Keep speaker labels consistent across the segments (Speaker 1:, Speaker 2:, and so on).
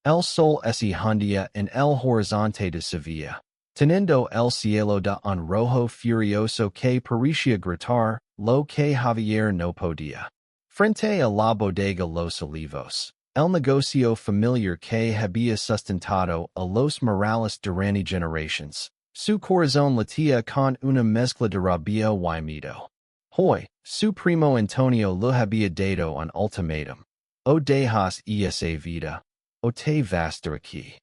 Speaker 1: El sol ese hundia en el horizonte de Sevilla. Teniendo el cielo de un rojo furioso que parecía gritar, lo que Javier no podía. Frente a la bodega Los Olivos, el negocio familiar que había sustentado a los Morales durante generations. Su corazón latía con una mezcla de rabia y miedo. Hoy, su primo Antonio le había dado un ultimátum. O dejas esa vida, o te vas de aquí.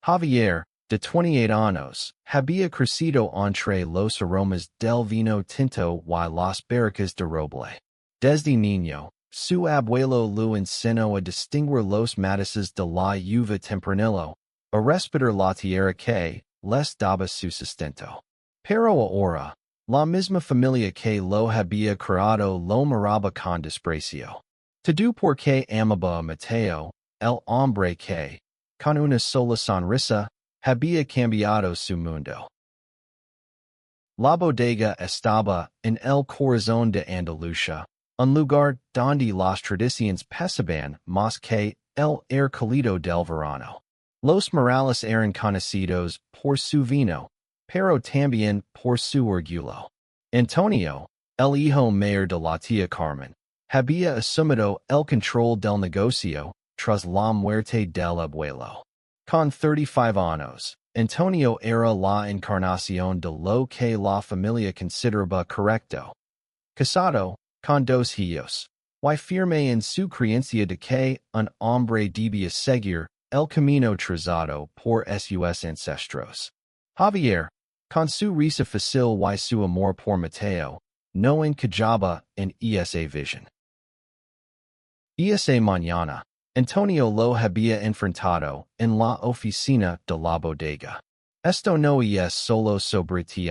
Speaker 1: Javier, de 28 años, había crecido entre los aromas del vino tinto y las barricas de roble. Desde niño, su abuelo lo enseñó a distinguir los matices de la uva tempranillo, a respetar la tierra que les daba su sustento. Pero ahora, la misma familia que lo había creado lo miraba con desprecio. Todo porque amaba a Mateo, el hombre que, con una sola sonrisa, había cambiado su mundo. La bodega estaba en el corazón de Andalucía, un lugar donde las tradiciones pesaban más que el air cálido del verano. Los Morales eran conocidos por su vino, pero también por su orgullo. Antonio, el hijo mayor de la tía Carmen, había asumido el control del negocio tras la muerte del abuelo. Con 35 años, Antonio era la encarnación de lo que la familia consideraba correcto. Casado, con dos hijos, y firme en su creencia de que un hombre debía seguir el camino trazado por sus ancestros. Javier, con su risa fácil y su amor por Mateo, no encajaba en esa visión. Esa mañana, Antonio lo había enfrentado en la oficina de la bodega. Esto no es solo sobre ti,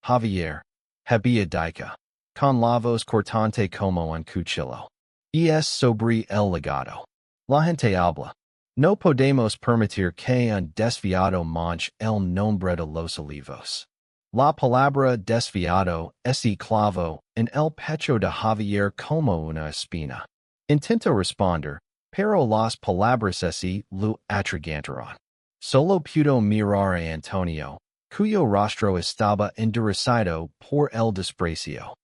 Speaker 1: Javier, había dicho, con la voz cortante como un cuchillo. Es sobre el legado. La gente habla. No podemos permitir que un desviado manche el nombre de los olivos. La palabra desviado es clavo en el pecho de Javier como una espina. Intento responder, pero las palabras así lo atragantaron. Solo pudo mirar a Antonio, cuyo rostro estaba enduecido por el desprecio.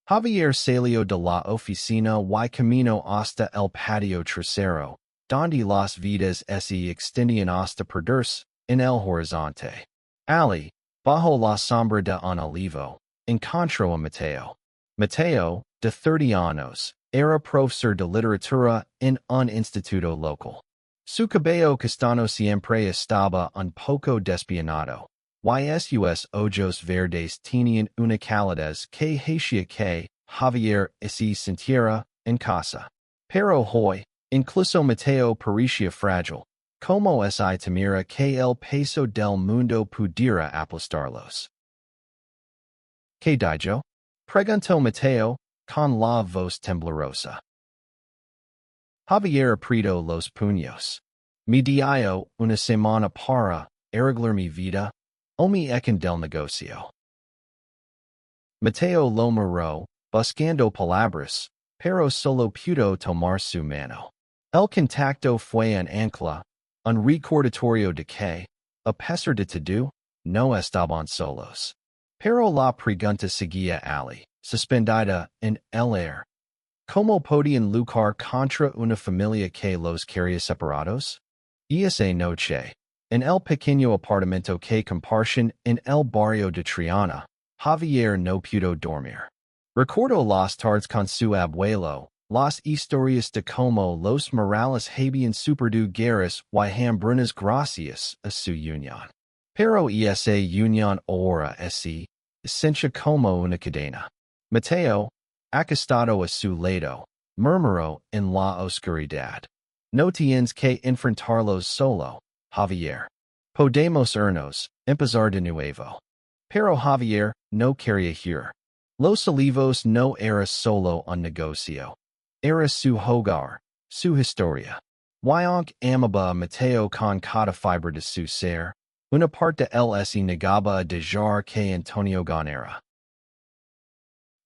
Speaker 1: Javier salió de la oficina y camino hasta el patio trasero, donde las vidas se extendían hasta perderse en el horizonte. Ali, bajo la sombra de un olivo, encontró a Mateo. Mateo, de 30 años, era profesor de literatura en un instituto local. Su cabello castaño siempre estaba un poco despeinado, y sus ojos verdes tenían una calidez que hacía que Javier se sintiera en casa. Pero hoy, incluso Mateo parecía frágil, como si temiera que el peso del mundo pudiera aplastarlos. ¿Qué digo? Preguntó Mateo, con la voz temblorosa. Javier apretó los puños. Me dio una semana para arreglar mi vida, o me echen del negocio. Mateo lo miró, buscando palabras, pero solo pudo tomar su mano. El contacto fue un ancla, un recordatorio de que, a pesar de todo, no estaban solos. Pero la pregunta seguía Ali, suspendida en el aire. ¿Cómo podían luchar contra una familia que los quería separados? Esa noche, en el pequeño apartamento que compartían en el barrio de Triana, Javier no pudo dormir. Recordó las tardes con su abuelo, las historias de cómo los Morales habían superado guerras y hambrunas gracias a su unión. Pero esa unión ahora es esencia como una cadena. Mateo, acostado a su lado, murmuró en la oscuridad. No tienes que enfrentarlos solo, Javier. Podemos irnos, empezar de nuevo. Pero Javier no quería ir. Los Olivos no era solo un negocio. Era su hogar, su historia. Y aunque amaba a Mateo con cada fibra de su ser, una parte de él se negaba a dejar que Antonio ganara.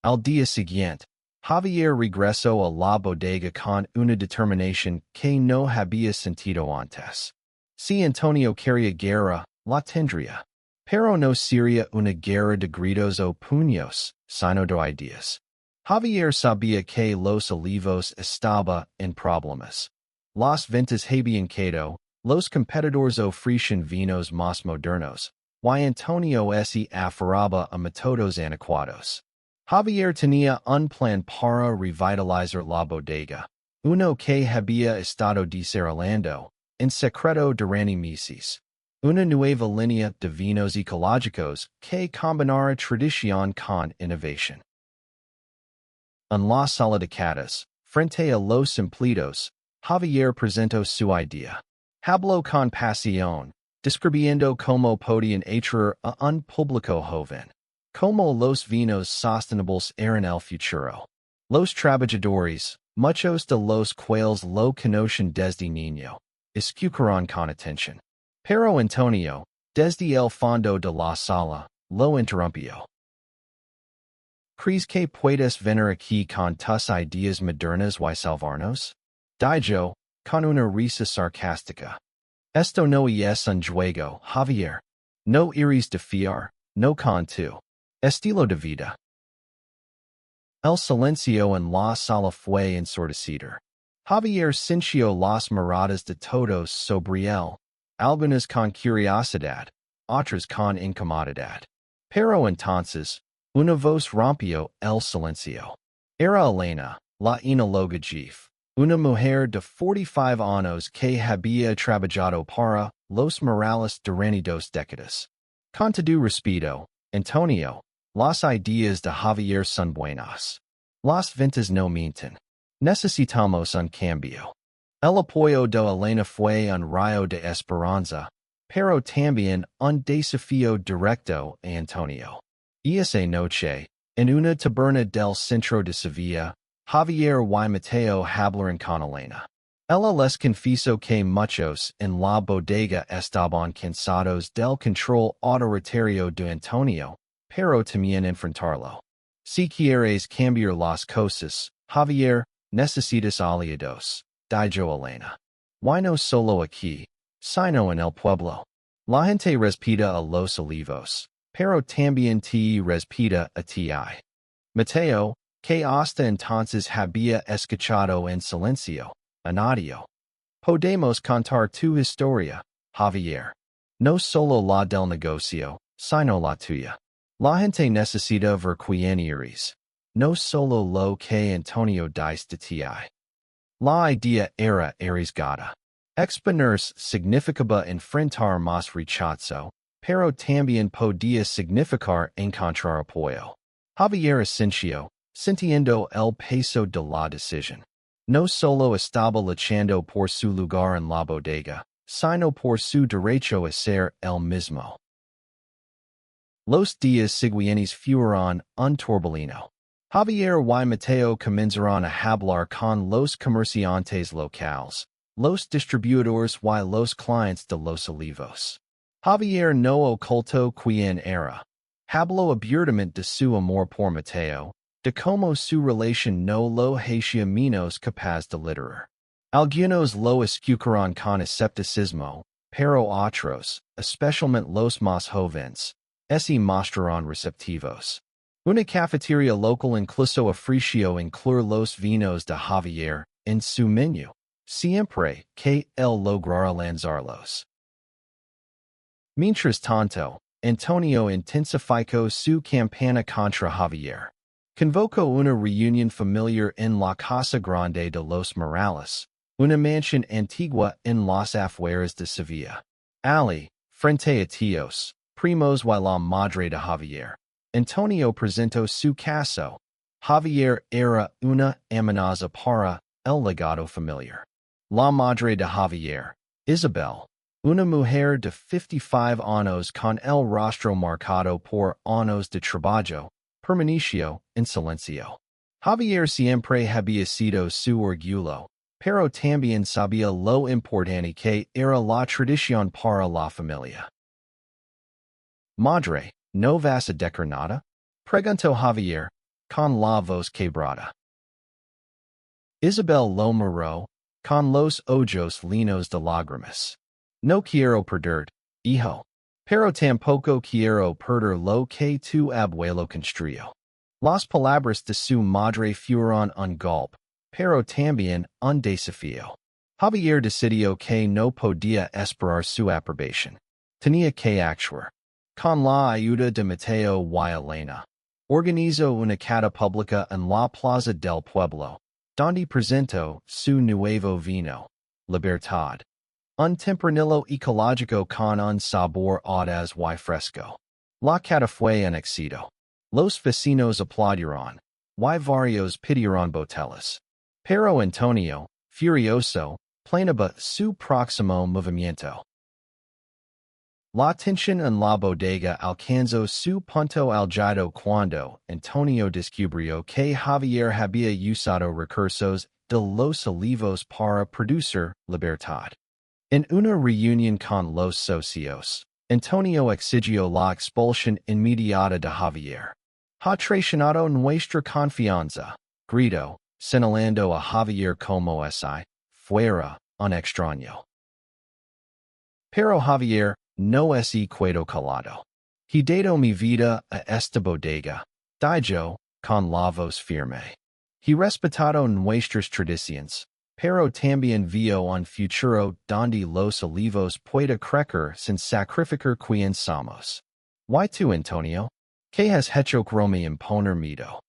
Speaker 1: Al día siguiente, Javier regresó a la bodega con una determinación que no había sentido antes. Si Antonio quería guerra, la tendría. Pero no sería una guerra de gritos o puños, sino de ideas. Javier sabía que los olivos estaba en problemas. Las ventas habían caído, los competidores ofrecían vinos más modernos, y Antonio se aferraba a métodos anticuados. Javier tenía un plan para revitalizar la bodega, uno que había estado desarrollando, en secreto durante meses. Una nueva línea de vinos ecológicos que combinara tradición con innovación. En las solidaridades, frente a los empleados, Javier presentó su idea. Habló con pasión, describiendo cómo podían atraer a un público joven. Como los vinos sostenibles eran el futuro. Los trabajadores, muchos de los cuales lo conocen desde niño, escucharon con atención. Pero Antonio, desde el fondo de la sala, lo interrumpió. ¿Crees que puedes venir aquí con tus ideas modernas y salvarnos? Dijo, con una risa sarcástica. Esto no es un juego, Javier. No iris de fiar, no con tu estilo de vida. El silencio en la sala fue ensordecido. Javier sintió las miradas de todos sobre él, algunas con curiosidad, otras con incomodidad. Pero entonces, una voz rompió el silencio. Era Elena, la enóloga jefe, una mujer de 45 años que había trabajado para los Morales durante 2 décadas. Con todo respeto, Antonio, las ideas de Javier son buenas. Las ventas no mienten. Necesitamos un cambio. El apoyo de Elena fue un rayo de esperanza, pero también un desafío directo a Antonio. Esa noche, en una taberna del centro de Sevilla, Javier y Mateo hablaron con Elena. Ella les confesó que muchos en la bodega estaban cansados del control autoritario de Antonio, pero temían enfrentarlo. Si quieres cambiar las cosas, Javier, necesitas aliados, dijo Elena. Y no solo aquí, sino en el pueblo. La gente respeta a los olivos, pero también te respeta a ti. Mateo, que hasta entonces había escuchado en silencio, añadió. Podemos contar tu historia, Javier. No solo la del negocio, sino la tuya. La gente necesita ver quién eres. No solo lo que Antonio dice de ti. La idea era arriesgada. Exponerse significaba enfrentar más rechazo, pero también podía significar encontrar apoyo. Javier asintió, sintiendo el peso de la decisión. No solo estaba luchando por su lugar en la bodega, sino por su derecho a ser el mismo. Los días siguientes fueron un torbellino. Javier y Mateo comenzaron a hablar con los comerciantes locales, los distribuidores y los clientes de los olivos. Javier no ocultó quién era. Habló abiertamente de su amor por Mateo, de cómo su relación no lo hacía menos capaz de liderar. Algunos lo escucharon con escepticismo, pero otros, especialmente los más jóvenes, se mostraron receptivos. Una cafetería local incluso ofreció incluir los vinos de Javier en su menú, siempre que él lograra lanzarlos. Mientras tanto, Antonio intensificó su campaña contra Javier. Convocó una reunión familiar en la Casa Grande de los Morales, una mansión antigua en las afueras de Sevilla. Ali, frente a tíos, primos y la madre de Javier. Antonio presentó su caso. Javier era una amenaza para el legado familiar. La madre de Javier, Isabel, una mujer de 55 años con el rostro marcado por años de trabajo, permaneció en silencio. Javier siempre había sido su orgullo, pero también sabía lo importante que era la tradición para la familia. Madre, ¿no vas a decir nada? Preguntó Javier, con la voz quebrada. Isabel lo miró, con los ojos llenos de lágrimas. No quiero perder, hijo. Pero tampoco quiero perder lo que tu abuelo construyó. Las palabras de su madre fueron un golpe, pero también un desafío. Javier decidió que no podía esperar su aprobación. Tenía que actuar. Con la ayuda de Mateo y Elena, organizó una cata pública en la plaza del pueblo, donde presentó su nuevo vino, Libertad. Un tempranillo ecológico con un sabor audaz y fresco. La cata fue un éxito. Los vecinos aplaudieron, y varios pidieron botellas. Pero Antonio, furioso, planeaba su próximo movimiento. La tensión en la bodega alcanzó su punto álgido cuando Antonio descubrió que Javier había usado recursos de los olivos para producir Libertad. En una reunión con los socios, Antonio exigió la expulsión inmediata de Javier. Ha traicionado nuestra confianza, gritó, señalando a Javier como si fuera un extraño. Pero Javier no es quedo calado. He dado mi vida a esta bodega, dijo, con la voz firme. He respetado nuestras tradiciones, pero también vio un futuro donde los olivos pueda crecer sin sacrificar quien somos. ¿Y tú, Antonio? ¿Qué has hecho me imponer miedo?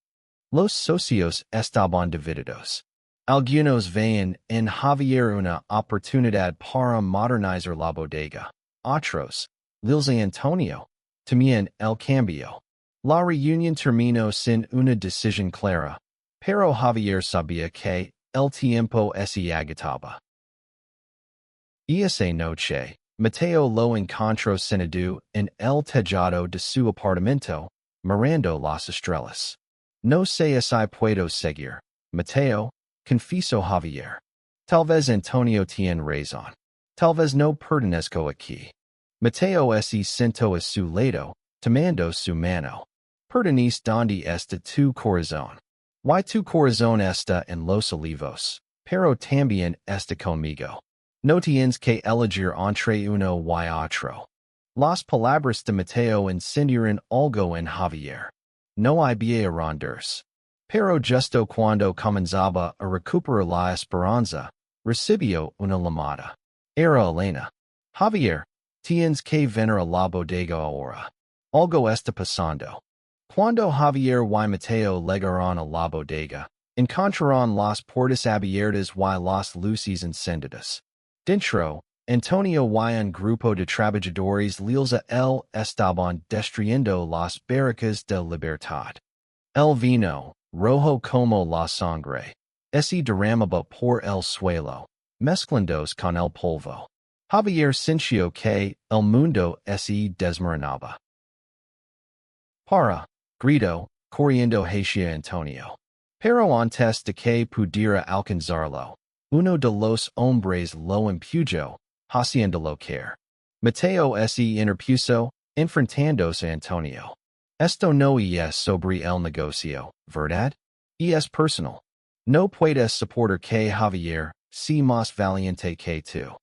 Speaker 1: Los socios estaban divididos. Algunos veían en Javier una oportunidad para modernizar la bodega. Otros, Lils y Antonio, temían el cambio. La reunión terminó sin una decisión clara, pero Javier sabía que el tiempo se agotaba. Esa noche, Mateo lo encontró sentado en el tejado de su apartamento, mirando las estrellas. No sé si puedo seguir, Mateo, confesó Javier. Tal vez Antonio tiene razón. Tal vez no pertenezco aquí. Mateo se sentó a su lado, tomando su mano. Pertenece donde está tu corazón. Y tu corazón está en los olivos, pero también está conmigo. No tienes que elegir entre uno y otro. Las palabras de Mateo encendieron algo en Javier. No había rondas. Pero justo cuando comenzaba a recuperar la esperanza, recibió una llamada. Era Elena. Javier, tienes que venir a la bodega ahora. Algo está pasando. Cuando Javier y Mateo llegaron a la bodega, encontraron las puertas abiertas y las luces encendidas. Dentro, Antonio y un grupo de trabajadores Lils estaban destruyendo las barricas de Libertad. El vino, rojo como la sangre, se derramaba por el suelo, mezclándose con el polvo. Javier sintió que el mundo se desmoronaba. Para, gritó, corriendo hacia Antonio. Pero antes de que pudiera alcanzarlo, uno de los hombres lo empujó, haciéndolo caer. Mateo se interpuso, enfrentándose a Antonio. Esto no es sobre el negocio, ¿verdad? Es personal. No puedes soportar que Javier sea más valiente que tú.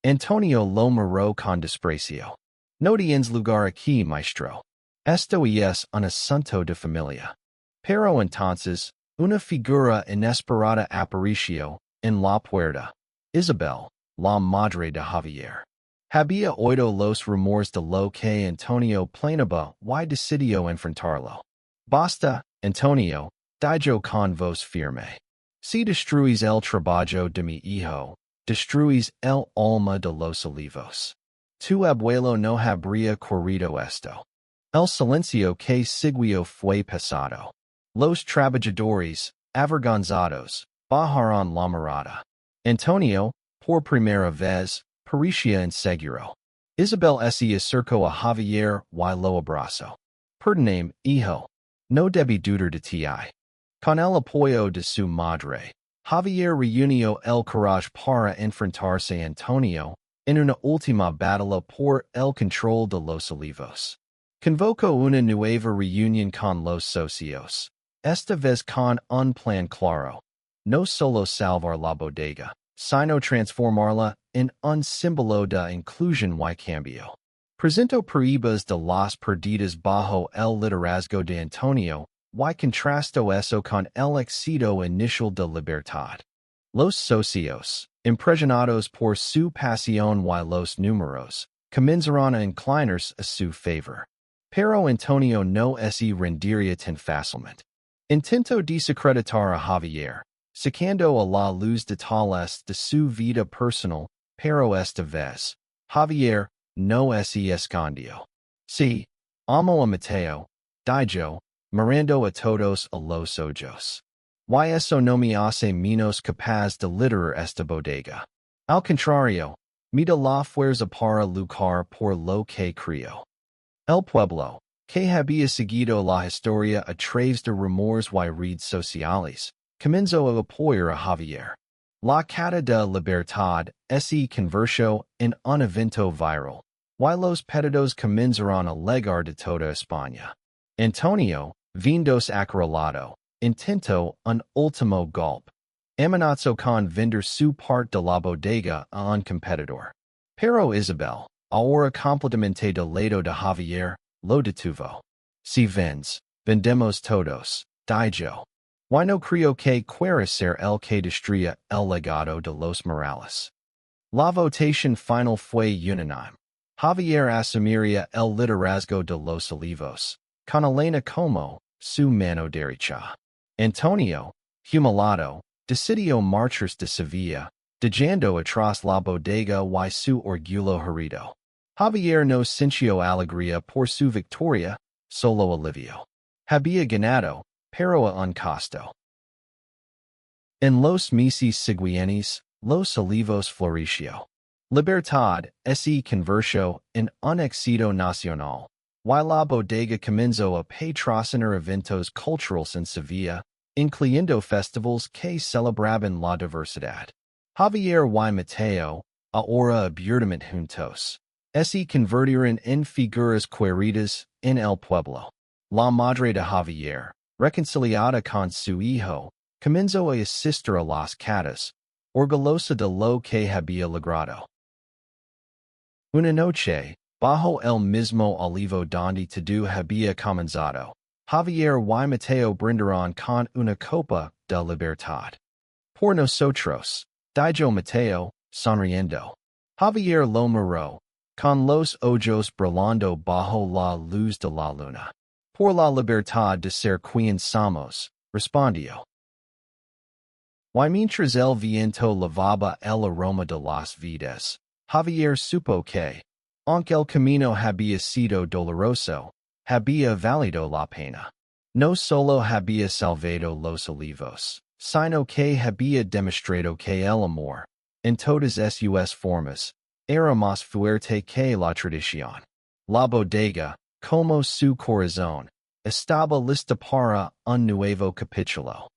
Speaker 1: Antonio lo miró con desprecio. No tienes lugar aquí, maestro. Esto es un asunto de familia. Pero entonces, una figura inesperada apareció en la puerta. Isabel, la madre de Javier. Había oído los rumores de lo que Antonio planeaba y decidió enfrentarlo. Basta, Antonio, dijo con voz firme. Si destruís el trabajo de mi hijo, destruís el alma de los olivos. Tu abuelo no habría corrido esto. El silencio que siguió fue pesado. Los trabajadores, avergonzados, bajaron la mirada. Antonio, por primera vez, parecía inseguro. Isabel se acercó a Javier y lo abrazó. Perdóname, hijo. No debí dudar de ti. Con el apoyo de su madre, Javier reunió el coraje para enfrentarse a Antonio en una última batalla por el control de los olivos. Convocó una nueva reunión con los socios, esta vez con un plan claro. no solo salvar la bodega, sino transformarla en un símbolo de inclusión y cambio. Presento pruebas de las perdidas bajo el liderazgo de Antonio, y contrasto eso con el éxito inicial de Libertad. Los socios, impresionados por su pasión y los números, comenzaron a inclinarse a su favor. Pero Antonio no se rendiría tan fácilmente. Intentó desacreditar a Javier, sacando a la luz detalles de su vida personal, pero esta vez, Javier no se escondió. Sí, amo a Mateo, dijo, mirando a todos a los ojos. Y eso no me hace menos capaz de liderar esta bodega. Al contrario, me da la fuerza para luchar por lo que creo. El pueblo, que había seguido la historia a través de rumores y redes sociales, comenzó a apoyar a Javier. La Cata de Libertad se convirtió en un evento viral, y los pedidos comenzaron a llegar de toda España. Antonio, viéndose acorralado, intentó un último golpe. Amenazó con vender su parte de la bodega a un competidor. Pero Isabel, ahora completamente del lado de Javier, lo detuvo. Si vendes, vendemos todos, dijo. Y no creo que quiera ser el que destruya el legado de los Morales. La votación final fue unánime. Javier asumiría el liderazgo de los Olivos, con Elena como su mano derecha. Antonio, humilado, decidió marcharse de Sevilla, dejando atrás la bodega y su orgullo herido. Javier no sintió alegría por su victoria, solo alivio. Había ganado, pero a un costo. En los meses siguientes, los Olivos floreció. Libertad se convirtió en un éxito nacional, y la bodega comenzó a patrocinar eventos culturales en Sevilla, incluyendo festivals que celebraban la diversidad. Javier y Mateo, ahora abiertamente juntos, se convirtieron en figuras queridas en el pueblo. La madre de Javier, reconciliada con su hijo, comenzó a asistir a las catas, orgullosa de lo que había logrado. Una noche, bajo el mismo olivo donde todo había comenzado, Javier y Mateo brindaron con una copa de libertad. Por nosotros, dijo Mateo, sonriendo. Javier lo miró, con los ojos brillando bajo la luz de la luna. Por la libertad de ser quien somos, respondió. Y mientras el viento lavaba el aroma de las vidas, Javier supo que, aunque el camino había sido doloroso, había valido la pena. No solo había salvado los olivos, sino que había demostrado que el amor, en todas sus formas, era más fuerte que la tradición. La bodega, como su corazón, estaba lista para un nuevo capítulo.